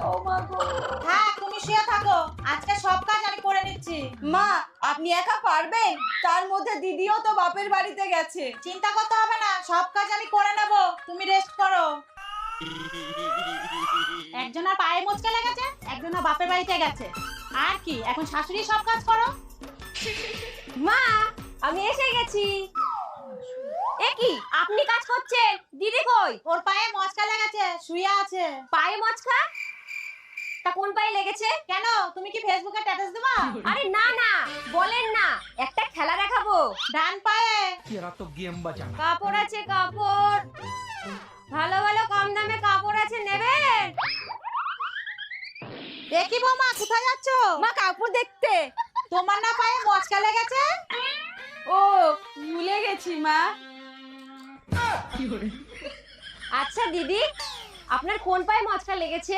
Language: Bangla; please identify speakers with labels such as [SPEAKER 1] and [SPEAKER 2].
[SPEAKER 1] ও মা গো।
[SPEAKER 2] হ্যাঁ তুমি শুয়ে থাকো, আজকে সব কাজ আমি করে নিচ্ছি।
[SPEAKER 1] মা আপনি একা পারবেন? তার মধ্যে দিদিও তো বাপের বাড়িতে গেছে।
[SPEAKER 2] চিন্তা করতে হবে না, সব কাজ আমি করে নেব, তুমি রেস্ট করো। একজনের পায়ে মোচকা লেগেছে, একজনের বাপের বাড়িতে গেছে, আর কি এখন শাশুড়ি সব কাজ করো।
[SPEAKER 1] মা আমি এসে গেছি। এ কি আপনি কাজ করছেন? দিদি কই?
[SPEAKER 2] ওর পায়ে মোচকা লেগেছে, শুয়ে আছে।
[SPEAKER 1] পায়ে মচকা? তা কোন পায়ে লেগেছে?
[SPEAKER 2] কেন তুমি কি ফেসবুকে স্ট্যাটাস দেবা?
[SPEAKER 1] আরে না না, বলেন না, একটা খেলা দেখাবো।
[SPEAKER 2] ডান পায়ে।
[SPEAKER 3] तेरा तो गेम बजाना।
[SPEAKER 1] কাপড় আছে কাপড়, ভালো ভালো কম দামে কাপড় আছে, নেবেন?
[SPEAKER 2] দেখি বৌমা কোথায় যাচ্ছ?
[SPEAKER 1] মা কাপড় দেখতে।
[SPEAKER 2] তোমার না পায়ে মোচকা লেগেছে?
[SPEAKER 1] ও ভুলে গেছি মা। আচ্ছা দিদি, আপনার কোন পায়ে মচকা লেগেছে?